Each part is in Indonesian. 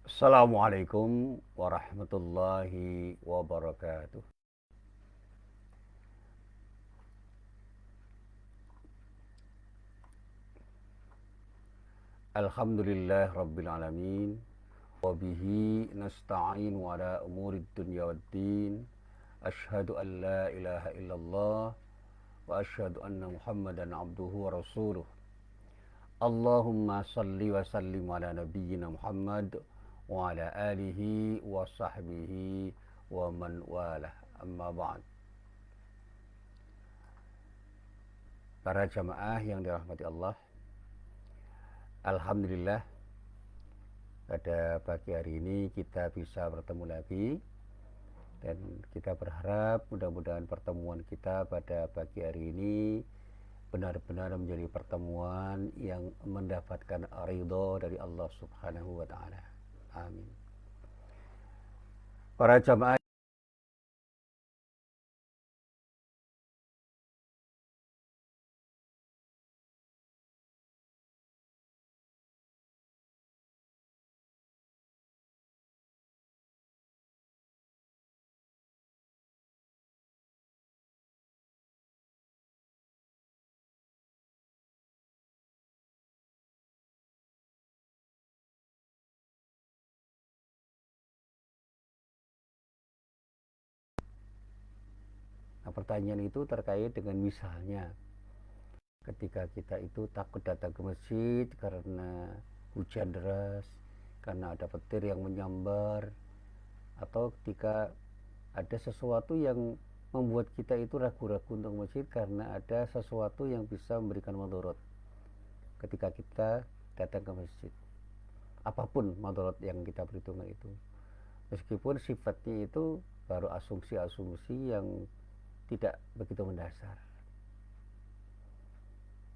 Assalamualaikum warahmatullahi wabarakatuh. Alhamdulillah rabbil alamin. Wabihi nasta'in ala umurid dunya waddin. Ashhadu an la ilaha illallah wa ashhadu anna Muhammadan abduhu wa rasuluh. Allahumma salli wa sallim ala nabiyyina Muhammad wa ala alihi wa sahbihi wa man walah. Amma ba'd. Para jamaah yang dirahmati Allah, alhamdulillah pada pagi hari ini kita bisa bertemu lagi, dan kita berharap mudah-mudahan pertemuan kita pada pagi hari ini benar-benar menjadi pertemuan yang mendapatkan ridho dari Allah Subhanahu wa taala. Amin. Para jamaah, pertanyaan itu terkait dengan misalnya ketika kita itu takut datang ke masjid karena hujan deras, karena ada petir yang menyambar, atau ketika ada sesuatu yang membuat kita itu ragu-ragu untuk masjid karena ada sesuatu yang bisa memberikan mudarat ketika kita datang ke masjid. Apapun mudarat yang kita perhitungkan itu, meskipun sifatnya itu baru asumsi-asumsi yang tidak begitu mendasar.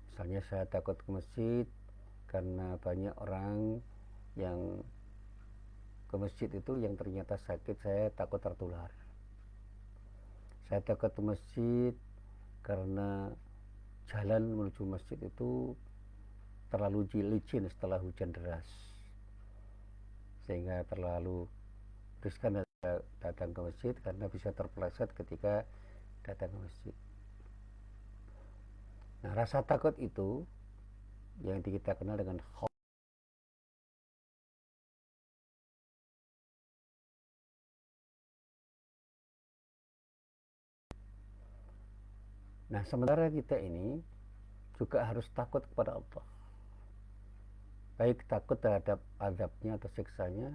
Misalnya saya takut ke masjid karena banyak orang yang ke masjid itu yang ternyata sakit, saya takut tertular. Saya takut ke masjid karena jalan menuju masjid itu terlalu licin setelah hujan deras, sehingga terlalu riskan datang ke masjid karena bisa terpeleset ketika datang ke masjid. Nah, rasa takut itu yang kita kenal dengan khauf. Nah, sementara kita ini juga harus takut kepada Allah, baik takut terhadap azabnya atau siksanya.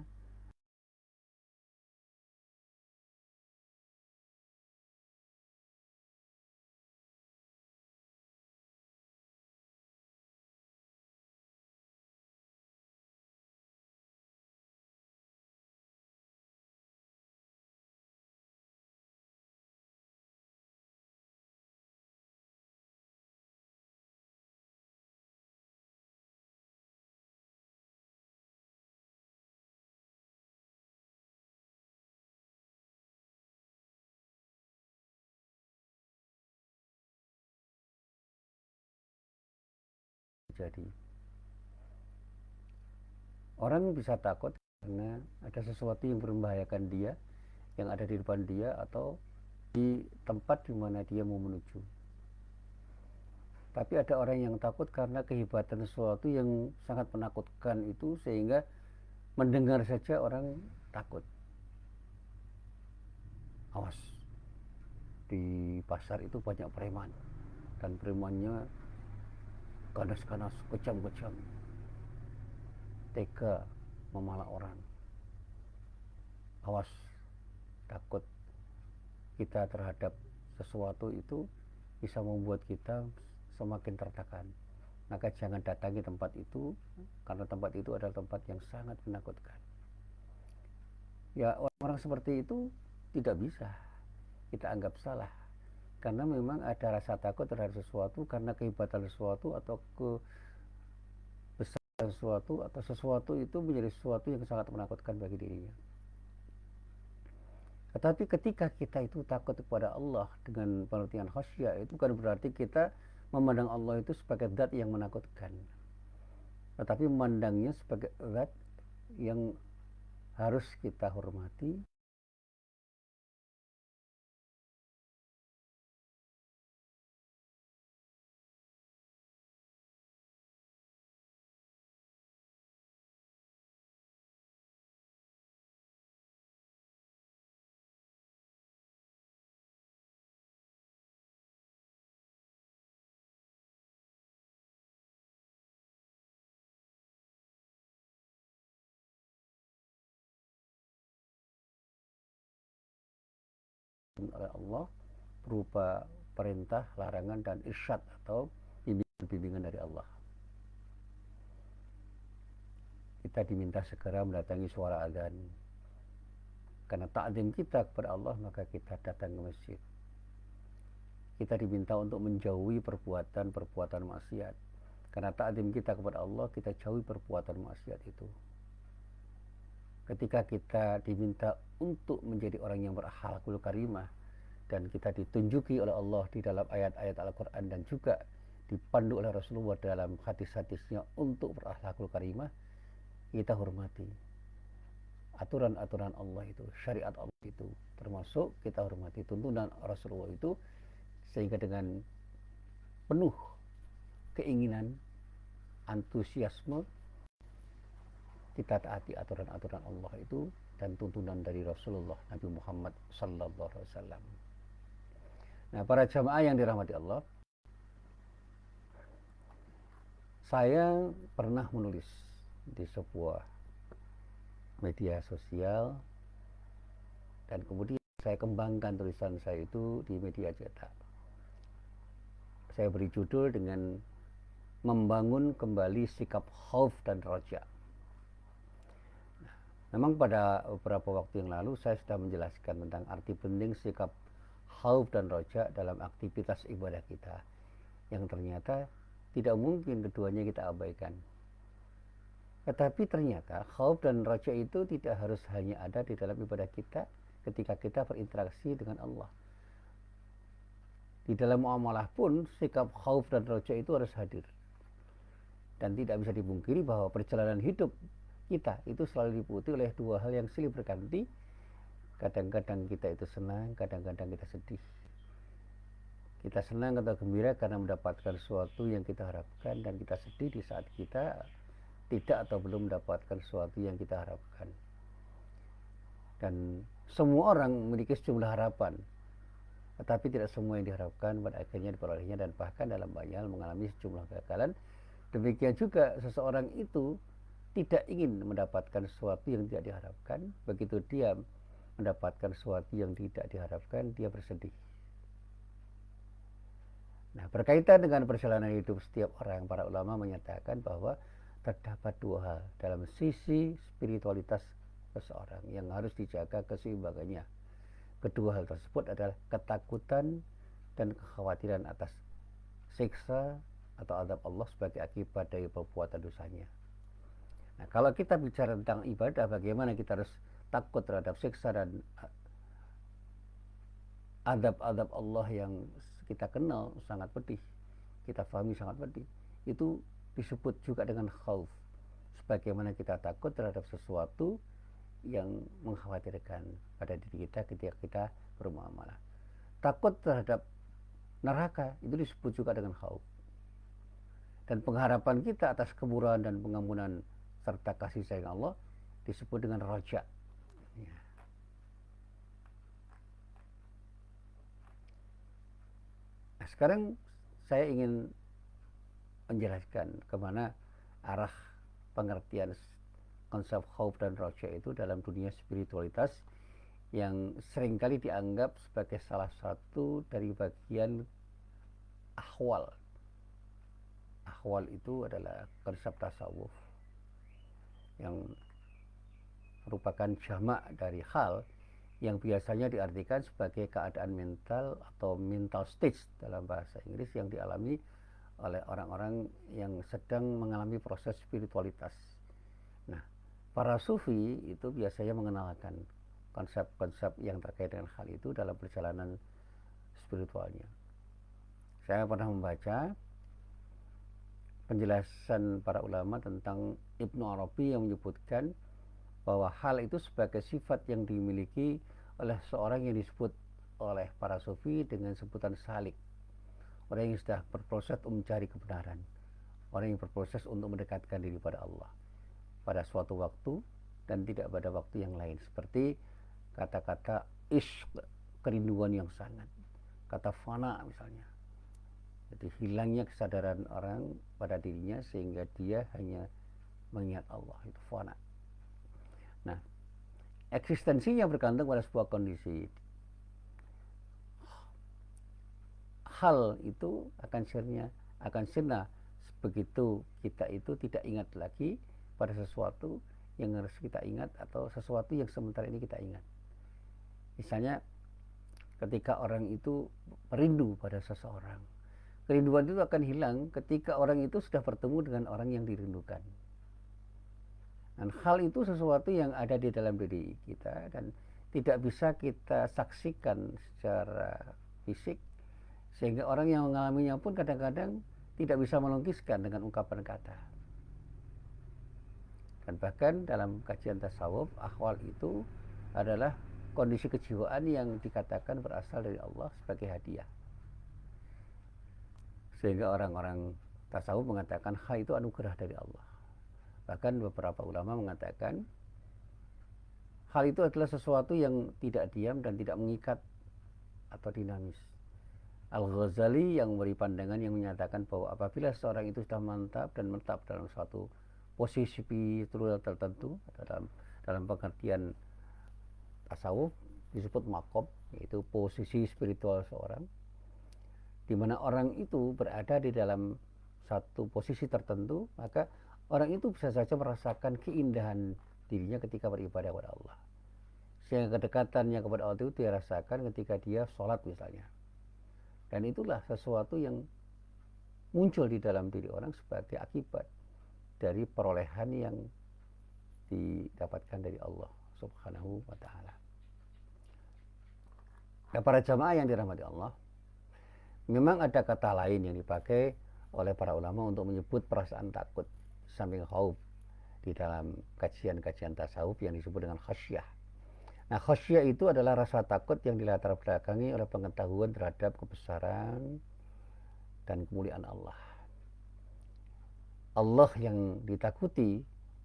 Jadi orang bisa takut karena ada sesuatu yang membahayakan dia, yang ada di depan dia atau di tempat di mana dia mau menuju. Tapi ada orang yang takut karena kehebatan sesuatu yang sangat menakutkan itu, sehingga mendengar saja orang takut. Awas, di pasar itu banyak preman, dan premannya ganas-ganas, kejam-kejam, tega memalak orang. Awas, takut kita terhadap sesuatu itu bisa membuat kita semakin tertekan. Maka jangan datangi tempat itu, karena tempat itu adalah tempat yang sangat menakutkan. Ya, orang seperti itu tidak bisa kita anggap salah, karena memang ada rasa takut terhadap sesuatu karena kehebatan sesuatu atau kebesaran sesuatu, atau sesuatu itu menjadi sesuatu yang sangat menakutkan bagi dirinya. Tetapi ketika kita itu takut kepada Allah dengan pengertian khasyah, itu bukan berarti kita memandang Allah itu sebagai zat yang menakutkan, tetapi memandangnya sebagai zat yang harus kita hormati. Oleh Allah berupa perintah, larangan, dan irsyad atau bimbingan dari Allah. Kita diminta segera mendatangi suara adzan. Karena ta'zim kita kepada Allah, maka kita datang ke masjid. Kita diminta untuk menjauhi perbuatan-perbuatan maksiat. Karena ta'zim kita kepada Allah, kita jauhi perbuatan maksiat itu. Ketika kita diminta untuk menjadi orang yang berakhlakul karimah, dan kita ditunjuki oleh Allah di dalam ayat-ayat Al-Quran dan juga dipandu oleh Rasulullah dalam hadis-hadisnya untuk berakhlakul karimah, kita hormati aturan-aturan Allah itu, syariat Allah itu, termasuk kita hormati tuntunan Rasulullah itu, sehingga dengan penuh keinginan, antusiasme, kita taati aturan-aturan Allah itu dan tuntunan dari Rasulullah Nabi Muhammad sallallahu alaihi wasallam. Nah, para jamaah yang dirahmati Allah, saya pernah menulis di sebuah media sosial dan kemudian saya kembangkan tulisan saya itu di media cetak. Saya beri judul dengan membangun kembali sikap khauf dan roja. Memang pada beberapa waktu yang lalu saya sudah menjelaskan tentang arti penting sikap khauf dan roja dalam aktivitas ibadah kita, yang ternyata tidak mungkin keduanya kita abaikan. Tetapi ternyata khauf dan roja itu tidak harus hanya ada di dalam ibadah kita ketika kita berinteraksi dengan Allah. Di dalam muamalah pun sikap khauf dan roja itu harus hadir. Dan tidak bisa dipungkiri bahwa perjalanan hidup kita itu selalu diputi oleh dua hal yang silih berganti. Kadang-kadang kita itu senang, kadang-kadang kita sedih. Kita senang atau gembira karena mendapatkan sesuatu yang kita harapkan, dan kita sedih di saat kita tidak atau belum mendapatkan sesuatu yang kita harapkan. Dan semua orang memiliki sejumlah harapan, tetapi tidak semua yang diharapkan pada akhirnya diperolehnya, dan bahkan dalam banyak hal mengalami sejumlah kegagalan. Demikian juga seseorang itu tidak ingin mendapatkan sesuatu yang tidak diharapkan. Begitu dia mendapatkan sesuatu yang tidak diharapkan, dia bersedih. Nah, berkaitan dengan perjalanan hidup setiap orang, para ulama menyatakan bahwa terdapat dua hal dalam sisi spiritualitas seseorang yang harus dijaga keseimbangannya. Kedua hal tersebut adalah ketakutan dan kekhawatiran atas siksa atau azab Allah sebagai akibat dari perbuatan dosanya. Nah, kalau kita bicara tentang ibadah, bagaimana kita harus takut terhadap siksa dan azab-azab Allah yang kita kenal sangat pedih, kita pahami sangat pedih, itu disebut juga dengan khauf. Sebagaimana kita takut terhadap sesuatu yang mengkhawatirkan pada diri kita ketika kita bermuamalah. Takut terhadap neraka itu disebut juga dengan khauf. Dan pengharapan kita atas kemurahan dan pengampunan serta kasih sayang Allah disebut dengan roja. Ya. Nah, sekarang saya ingin menjelaskan kemana arah pengertian konsep khauf dan roja itu dalam dunia spiritualitas yang seringkali dianggap sebagai salah satu dari bagian ahwal. Ahwal itu adalah konsep tasawuf yang merupakan jamak dari hal yang biasanya diartikan sebagai keadaan mental atau mental stage dalam bahasa Inggris yang dialami oleh orang-orang yang sedang mengalami proses spiritualitas. Nah, para sufi itu biasanya mengenalkan konsep-konsep yang terkait dengan hal itu dalam perjalanan spiritualnya. Saya pernah membaca penjelasan para ulama tentang Ibnu Arabi yang menyebutkan bahwa hal itu sebagai sifat yang dimiliki oleh seorang yang disebut oleh para sufi dengan sebutan salik, orang yang sudah berproses untuk mencari kebenaran, orang yang berproses untuk mendekatkan diri pada Allah pada suatu waktu dan tidak pada waktu yang lain, seperti kata-kata ishq, kerinduan yang sangat, kata fana misalnya. Jadi hilangnya kesadaran orang pada dirinya sehingga dia hanya mengingat Allah, itu fana. Nah, eksistensinya bergantung pada sebuah kondisi. Hal itu akan sirna begitu kita itu tidak ingat lagi pada sesuatu yang harus kita ingat atau sesuatu yang sementara ini kita ingat. Misalnya ketika orang itu merindu pada seseorang, kerinduan itu akan hilang ketika orang itu sudah bertemu dengan orang yang dirindukan. Dan hal itu sesuatu yang ada di dalam diri kita dan tidak bisa kita saksikan secara fisik, sehingga orang yang mengalaminya pun kadang-kadang tidak bisa melukiskan dengan ungkapan kata. Dan bahkan dalam kajian tasawuf, ahwal itu adalah kondisi kejiwaan yang dikatakan berasal dari Allah sebagai hadiah. Sehingga orang-orang tasawuf mengatakan hal itu anugerah dari Allah. Bahkan beberapa ulama mengatakan hal itu adalah sesuatu yang tidak diam dan tidak mengikat atau dinamis. Al-Ghazali yang memberi pandangan yang menyatakan bahwa apabila seorang itu sudah mantap dan menetap dalam suatu posisi spiritual tertentu, dalam pengertian tasawuf disebut maqam, yaitu posisi spiritual seorang, di mana orang itu berada di dalam satu posisi tertentu, maka orang itu bisa saja merasakan keindahan dirinya ketika beribadah kepada Allah. Sehingga kedekatannya kepada Allah itu dia rasakan ketika dia sholat misalnya. Dan itulah sesuatu yang muncul di dalam diri orang sebagai akibat dari perolehan yang didapatkan dari Allah Subhanahu wa ta'ala. Nah, para jamaah yang dirahmati Allah, memang ada kata lain yang dipakai oleh para ulama untuk menyebut perasaan takut samping khauf di dalam kajian-kajian tasawuf yang disebut dengan khasyah. Nah, khasyah itu adalah rasa takut yang dilatar belakangi oleh pengetahuan terhadap kebesaran dan kemuliaan Allah. Allah yang ditakuti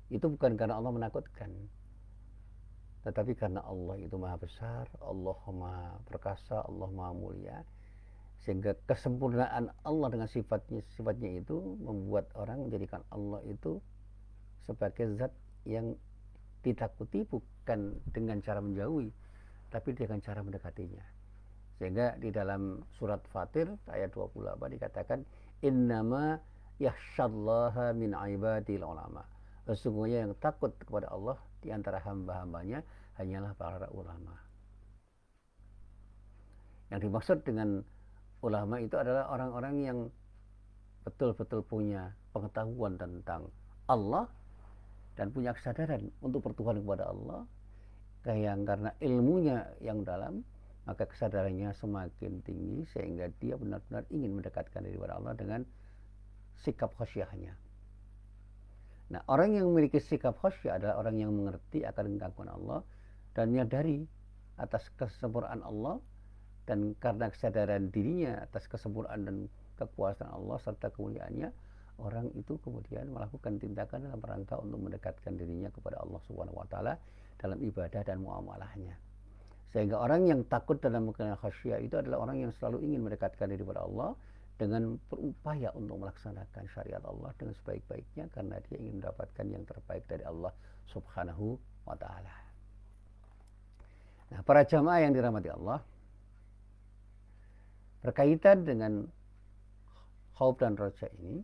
itu bukan karena Allah menakutkan, tetapi karena Allah itu maha besar, Allah maha perkasa, Allah maha mulia, sehingga kesempurnaan Allah dengan sifatnya itu membuat orang menjadikan Allah itu sebagai zat yang ditakuti bukan dengan cara menjauhi, tapi dengan cara mendekatinya. Sehingga di dalam surat Fatir ayat 28 dikatakan innama yakhsyallaha min ibadil ulama. Sesungguhnya yang takut kepada Allah di antara hamba-hambanya hanyalah para ulama. Yang dimaksud dengan ulama itu adalah orang-orang yang betul-betul punya pengetahuan tentang Allah dan punya kesadaran untuk bertuhan kepada Allah, yang karena ilmunya yang dalam, maka kesadarannya semakin tinggi sehingga dia benar-benar ingin mendekatkan diri kepada Allah dengan sikap khasyahnya. Nah, orang yang memiliki sikap khasyah adalah orang yang mengerti akan kekaguman Allah dan menyadari atas kesempurnaan Allah, dan karena kesadaran dirinya atas kesempurnaan dan kekuasaan Allah serta kemuliaannya, orang itu kemudian melakukan tindakan dalam rangka untuk mendekatkan dirinya kepada Allah Subhanahu wa taala dalam ibadah dan muamalahnya. Sehingga orang yang takut dalam mengenal khasyah itu adalah orang yang selalu ingin mendekatkan diri kepada Allah dengan berupaya untuk melaksanakan syariat Allah dengan sebaik-baiknya karena dia ingin mendapatkan yang terbaik dari Allah Subhanahu wa taala. Nah, para jamaah yang dirahmati Allah, berkaitan dengan khauf dan raja ini,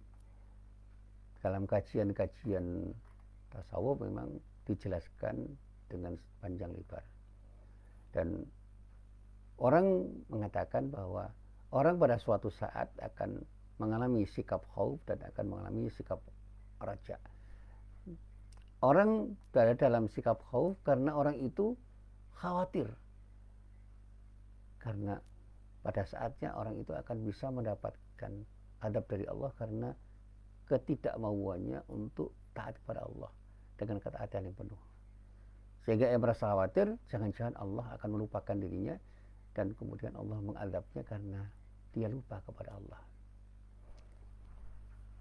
dalam kajian-kajian tasawuf memang dijelaskan dengan panjang lebar. Dan orang mengatakan bahwa orang pada suatu saat akan mengalami sikap khauf dan akan mengalami sikap raja. Orang berada dalam sikap khauf karena orang itu khawatir, karena pada saatnya orang itu akan bisa mendapatkan adab dari Allah karena ketidakmauannya untuk taat kepada Allah dengan ketaatan yang penuh. Sehingga ia merasa khawatir, jangan-jangan Allah akan melupakan dirinya dan kemudian Allah mengazabnya karena dia lupa kepada Allah.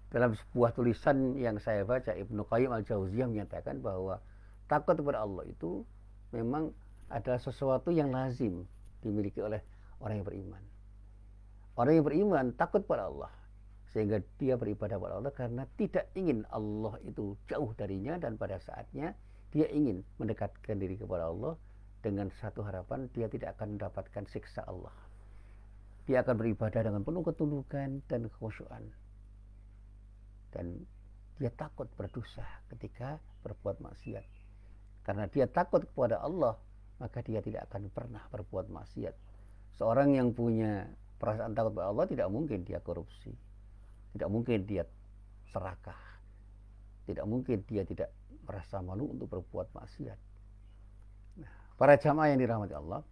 Dalam sebuah tulisan yang saya baca, Ibnu Qayyim al-Jauziyah menyatakan bahwa takut kepada Allah itu memang adalah sesuatu yang lazim dimiliki oleh orang yang beriman. Orang yang beriman takut pada Allah, sehingga dia beribadah kepada Allah karena tidak ingin Allah itu jauh darinya, dan pada saatnya dia ingin mendekatkan diri kepada Allah dengan satu harapan, dia tidak akan mendapatkan siksa Allah. Dia akan beribadah dengan penuh ketundukan dan kekhusyuan. Dan dia takut berdosa ketika berbuat maksiat. Karena dia takut kepada Allah, maka dia tidak akan pernah berbuat maksiat. Seorang yang punya perasaan takut kepada Allah tidak mungkin dia korupsi. Tidak mungkin dia serakah. Tidak mungkin dia tidak merasa malu untuk berbuat maksiat. Nah, para jamaah yang dirahmati Allah,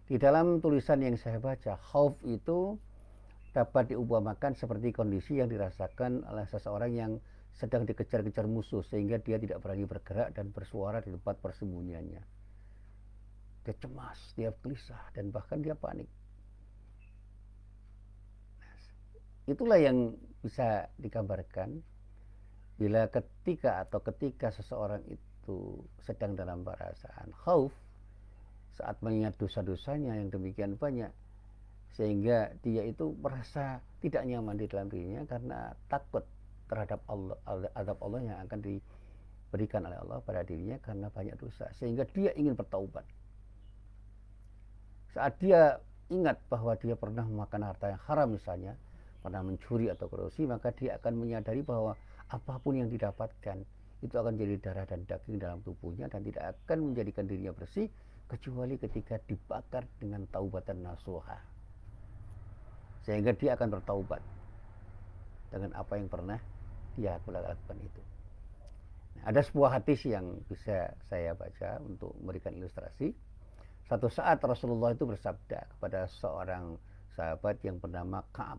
di dalam tulisan yang saya baca, khauf itu dapat diumpamakan seperti kondisi yang dirasakan oleh seseorang yang sedang dikejar-kejar musuh sehingga dia tidak berani bergerak dan bersuara di tempat persembunyiannya. Dia cemas, dia gelisah, dan bahkan dia panik. Itulah yang bisa digambarkan bila ketika seseorang itu sedang dalam perasaan khauf, saat mengingat dosa-dosanya yang demikian banyak, sehingga dia itu merasa tidak nyaman di dalam dirinya karena takut terhadap Allah, azab Allah yang akan diberikan oleh Allah pada dirinya karena banyak dosa, sehingga dia ingin bertaubat. Saat dia ingat bahwa dia pernah memakan harta yang haram misalnya, pernah mencuri atau korupsi, maka dia akan menyadari bahwa apapun yang didapatkan itu akan jadi darah dan daging dalam tubuhnya dan tidak akan menjadikan dirinya bersih kecuali ketika dibakar dengan taubatan nasuha, sehingga dia akan bertaubat dengan apa yang pernah dia lakukan itu. Nah, ada sebuah hadis yang bisa saya baca untuk memberikan ilustrasi. Satu saat Rasulullah itu bersabda kepada seorang sahabat yang bernama Ka'ab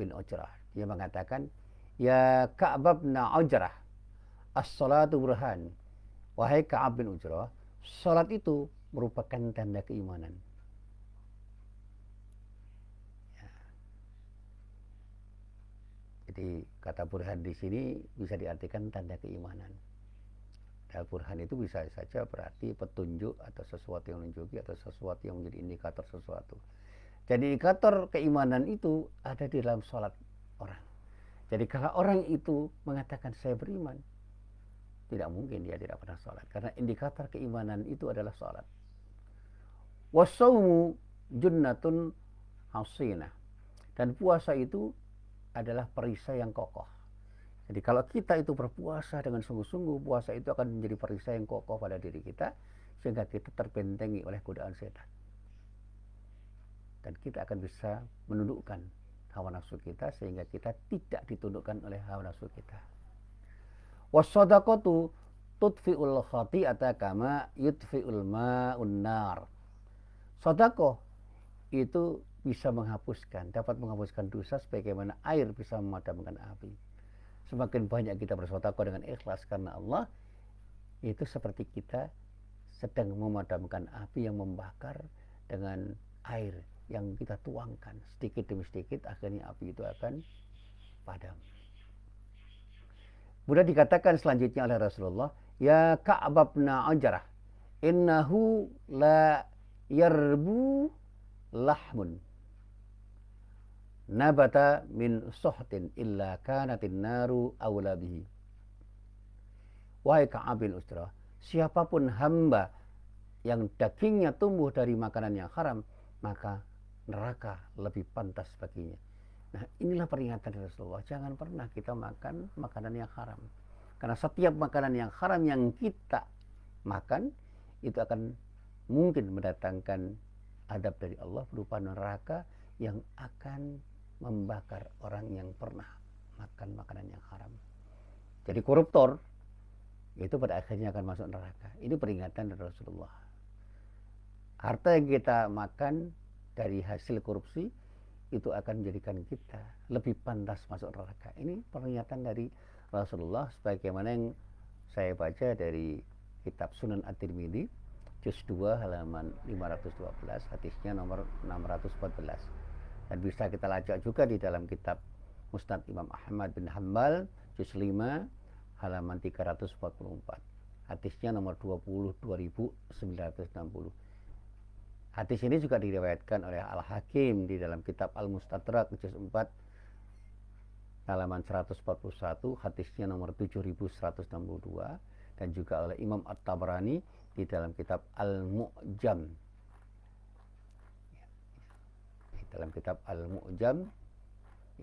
bin Ujrah. Dia mengatakan, "Ya Ka'ab bin Ujrah, as-salatu burhan." Wahai Ka'ab bin Ujrah, salat itu merupakan tanda keimanan. Ya. Jadi kata burhan di sini bisa diartikan tanda keimanan. Dan burhan itu bisa saja berarti petunjuk atau sesuatu yang menunjuki atau sesuatu yang menjadi indikator sesuatu. Jadi indikator keimanan itu ada di dalam sholat orang. Jadi kalau orang itu mengatakan saya beriman, tidak mungkin dia tidak pernah sholat. Karena indikator keimanan itu adalah sholat. Wasaumu junnatun hasinah. Dan puasa itu adalah perisai yang kokoh. Jadi kalau kita itu berpuasa dengan sungguh-sungguh, puasa itu akan menjadi perisai yang kokoh pada diri kita, sehingga kita terbentengi oleh godaan setan. Dan kita akan bisa menundukkan hawa nafsu kita sehingga kita tidak ditundukkan oleh hawa nafsu kita. Was-shadaqatu tudfi'ul khati'ata kama yudfi'ul ma'un nar. Sedekah itu bisa menghapuskan, dapat menghapuskan dosa sebagaimana air bisa memadamkan api. Semakin banyak kita bersedekah dengan ikhlas karena Allah, itu seperti kita sedang memadamkan api yang membakar dengan air yang kita tuangkan sedikit demi sedikit, akhirnya api itu akan padam. Kemudian dikatakan selanjutnya oleh Rasulullah, ya Ka'ab bin Ujrah, innahu la yarbu lahmun nabata min suhtin illa kanatin naru awla bihi. Wahai Ka'ab bin Ujrah, siapapun hamba yang dagingnya tumbuh dari makanan yang haram, maka neraka lebih pantas baginya. Nah, inilah peringatan dari Rasulullah, jangan pernah kita makan makanan yang haram. Karena setiap makanan yang haram yang kita makan, itu akan mungkin mendatangkan adab dari Allah berupa neraka yang akan membakar orang yang pernah makan makanan yang haram. Jadi koruptor itu pada akhirnya akan masuk neraka. Ini peringatan dari Rasulullah. Harta yang kita makan dari hasil korupsi itu akan menjadikan kita lebih pantas masuk neraka. Ini peringatan dari Rasulullah sebagaimana yang saya baca dari kitab Sunan At-Tirmidzi juz 2 halaman 512, hadisnya nomor 614. Dan bisa kita lacak juga di dalam kitab Musnad Imam Ahmad bin Hanbal juz 5 halaman 344. Hadisnya nomor 22.960. Hadis ini juga diriwayatkan oleh Al-Hakim di dalam kitab Al-Mustadrak juz 4 halaman 141, hadisnya nomor 7162, dan juga oleh Imam At-Tabrani di dalam kitab Al-Mu'jam. Di dalam kitab Al-Mu'jam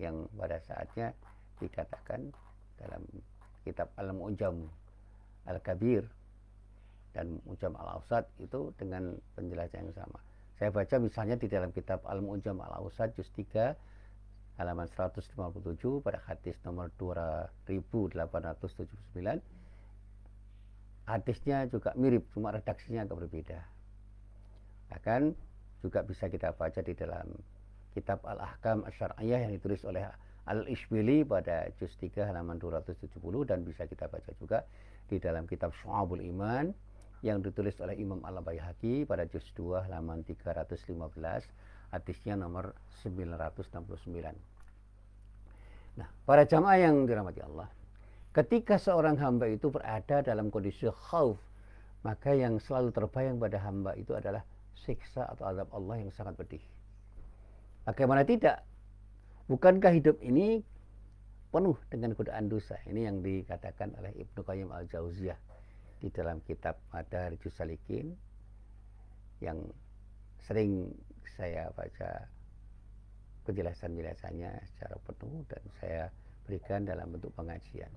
yang pada saatnya dikatakan dalam kitab Al-Mu'jam Al-Kabir dan Mu'jam Al-Awsat itu dengan penjelasan yang sama. Saya baca misalnya di dalam kitab Al-Mu'jam Al-Awsat juz 3 halaman 157 pada hadis nomor 2879. Hadisnya juga mirip, cuma redaksinya agak berbeda. Bahkan juga bisa kita baca di dalam kitab Al-Ahkam Asy-Syar'iyyah yang ditulis oleh Al-Ishbili pada juz 3 halaman 270, dan bisa kita baca juga di dalam kitab Syu'abul Iman yang ditulis oleh Imam Al-Baihaqi pada juz 2 halaman 315, hadisnya nomor 969. Nah, para jamaah yang dirahmati Allah, ketika seorang hamba itu berada dalam kondisi khauf, maka yang selalu terbayang pada hamba itu adalah siksa atau azab Allah yang sangat pedih. Bagaimana tidak? Bukankah hidup ini penuh dengan godaan dosa? Ini yang dikatakan oleh Ibnu Qayyim Al-Jauziyah di dalam kitab Madarijus Salikin yang sering saya baca penjelasan-penjelasannya secara penuh dan saya berikan dalam bentuk pengajian.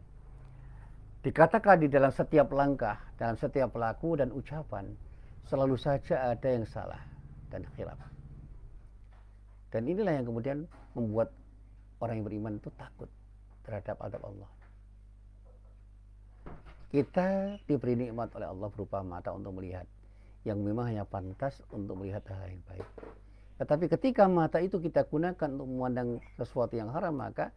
Dikatakan di dalam setiap langkah, dalam setiap pelaku dan ucapan, selalu saja ada yang salah dan khilaf. Dan inilah yang kemudian membuat orang yang beriman itu takut terhadap azab Allah. Kita diberi nikmat oleh Allah berupa mata untuk melihat, yang memang hanya pantas untuk melihat hal yang baik. Tetapi ketika mata itu kita gunakan untuk memandang sesuatu yang haram, maka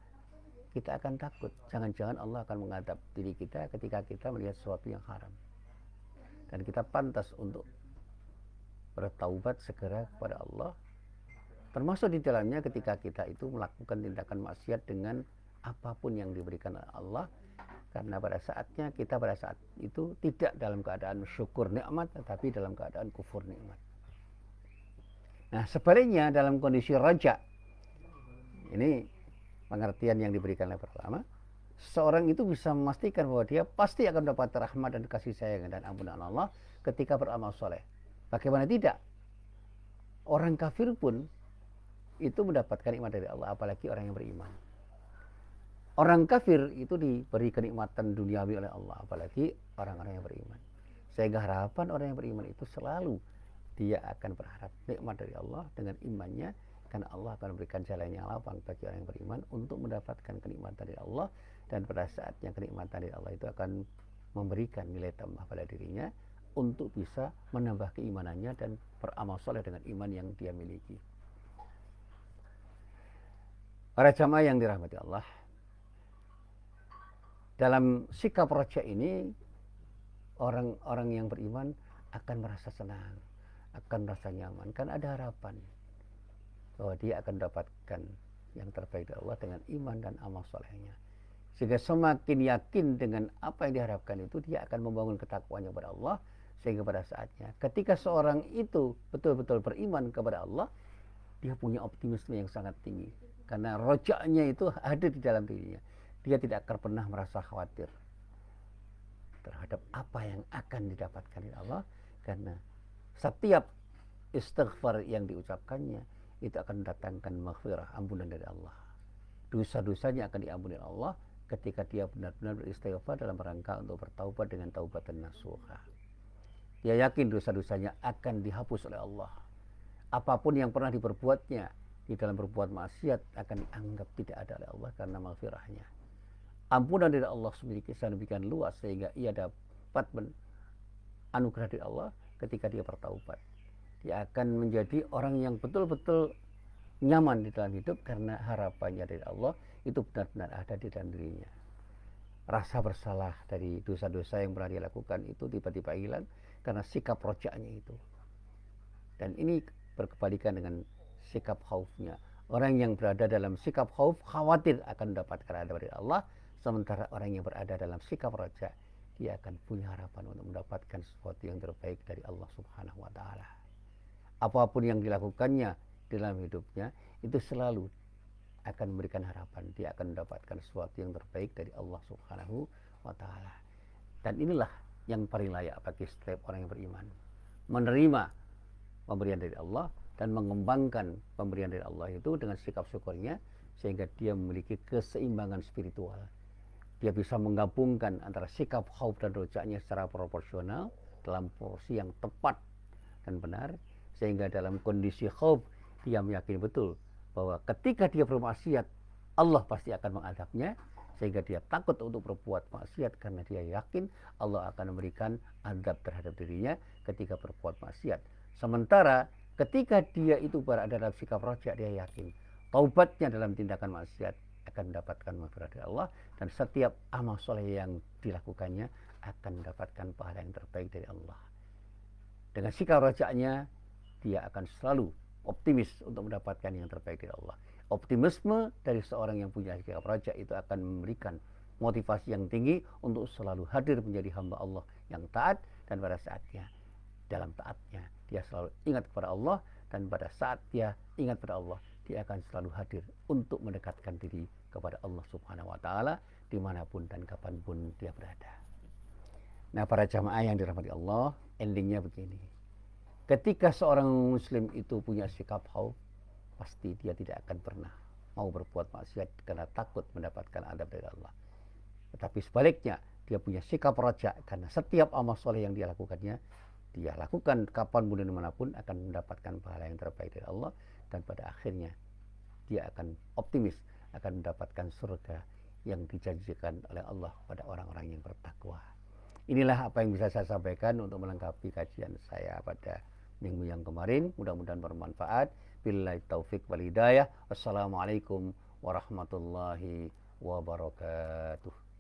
kita akan takut. Jangan-jangan Allah akan mengadab diri kita ketika kita melihat sesuatu yang haram. Dan kita pantas untuk bertaubat segera kepada Allah. Termasuk di dalamnya ketika kita itu melakukan tindakan maksiat dengan apapun yang diberikan oleh Allah. Karena pada saatnya kita pada saat itu tidak dalam keadaan syukur nikmat, tetapi dalam keadaan kufur nikmat. Nah, sebaliknya dalam kondisi raja, ini pengertian yang diberikan oleh para ulama, seorang itu bisa memastikan bahwa dia pasti akan mendapat rahmat dan kasih sayang dan ampunan Allah ketika beramal soleh. Bagaimana tidak? Orang kafir pun itu mendapatkan nikmat dari Allah, apalagi orang yang beriman. Orang kafir itu diberi kenikmatan duniawi oleh Allah, apalagi orang-orang yang beriman. Sehingga harapan orang yang beriman itu selalu dia akan berharap nikmat dari Allah dengan imannya, karena Allah akan memberikan jalan yang lapang bagi orang yang beriman untuk mendapatkan kenikmatan dari Allah. Dan pada saatnya kenikmatan dari Allah itu akan memberikan nilai tambah pada dirinya untuk bisa menambah keimanannya dan beramal soleh dengan iman yang dia miliki. Para jamaah yang dirahmati Allah, dalam sikap roja ini orang-orang yang beriman akan merasa senang, akan merasa nyaman, kan ada harapan bahwa dia akan mendapatkan yang terbaik dari Allah dengan iman dan amal solehnya. Sehingga semakin yakin dengan apa yang diharapkan itu, dia akan membangun ketakwanya kepada Allah. Sehingga pada saatnya ketika seorang itu betul-betul beriman kepada Allah, dia punya optimisme yang sangat tinggi. Karena rojaknya itu ada di dalam dirinya. Dia tidak akan pernah merasa khawatir terhadap apa yang akan didapatkan dari Allah. Karena setiap istighfar yang diucapkannya itu akan mendatangkan maghfirah, ampunan dari Allah. Dosa-dosanya akan diampuni oleh Allah ketika dia benar-benar beristighfar dalam rangka untuk bertaubat dengan taubatan nasuha. Dia yakin dosa-dosanya akan dihapus oleh Allah. Apapun yang pernah diperbuatnya di dalam berbuat maksiat akan dianggap tidak ada oleh Allah karena maghfirahnya. Ampunan dari Allah sedemikian luas sehingga ia dapat anugerah dari Allah ketika dia bertaubat. Dia akan menjadi orang yang betul-betul nyaman di dalam hidup karena harapannya dari Allah itu benar-benar ada di dalam dirinya. rasa bersalah dari dosa-dosa yang pernah dia lakukan itu tiba-tiba hilang karena sikap rojaknya itu. Dan ini berkebalikan dengan sikap khaufnya. Orang yang berada dalam sikap khauf khawatir akan mendapatkan adab dari Allah, sementara orang yang berada dalam sikap roja dia akan punya harapan untuk mendapatkan sesuatu yang terbaik dari Allah Subhanahu wa taala. Apapun yang dilakukannya dalam hidupnya itu selalu akan memberikan harapan, dia akan mendapatkan sesuatu yang terbaik dari Allah Subhanahu wa taala. Dan inilah yang paling layak bagi setiap orang yang beriman, menerima pemberian dari Allah dan mengembangkan pemberian dari Allah itu dengan sikap syukurnya, sehingga dia memiliki keseimbangan spiritual. Dia bisa menggabungkan antara sikap khauf dan rojaknya secara proporsional dalam porsi yang tepat dan benar, sehingga dalam kondisi khauf dia meyakini betul bahwa ketika dia bermaksiat Allah pasti akan mengadabnya, sehingga dia takut untuk berbuat maksiat karena dia yakin Allah akan memberikan adab terhadap dirinya ketika berbuat maksiat. Sementara ketika dia itu berada dalam sikap rojak, dia yakin taubatnya dalam tindakan maksiat akan mendapatkan maghfirah dari Allah, dan setiap amal soleh yang dilakukannya akan mendapatkan pahala yang terbaik dari Allah. Dengan sikap rojaknya dia akan selalu optimis untuk mendapatkan yang terbaik dari Allah. Optimisme dari seorang yang punya sikap rojak itu akan memberikan motivasi yang tinggi untuk selalu hadir menjadi hamba Allah yang taat, dan pada saatnya dalam taatnya dia selalu ingat kepada Allah, dan pada saat dia ingat kepada Allah dia akan selalu hadir untuk mendekatkan diri kepada Allah Subhanahu wa taala dimanapun dan kapanpun dia berada. Nah, para jamaah yang dirahmati Allah, endingnya begini. Ketika seorang muslim itu punya sikap khauf, pasti dia tidak akan pernah mau berbuat maksiat karena takut mendapatkan adab dari Allah. Tetapi sebaliknya, dia punya sikap roja karena setiap amal soleh yang dia lakukannya, dia lakukan kapanpun dan dimanapun akan mendapatkan pahala yang terbaik dari Allah, dan pada akhirnya dia akan optimis akan mendapatkan surga yang dijanjikan oleh Allah pada orang-orang yang bertakwa. Inilah apa yang bisa saya sampaikan untuk melengkapi kajian saya pada minggu yang kemarin. Mudah-mudahan bermanfaat. Billahi taufik wal hidayah. Wassalamualaikum warahmatullahi wabarakatuh.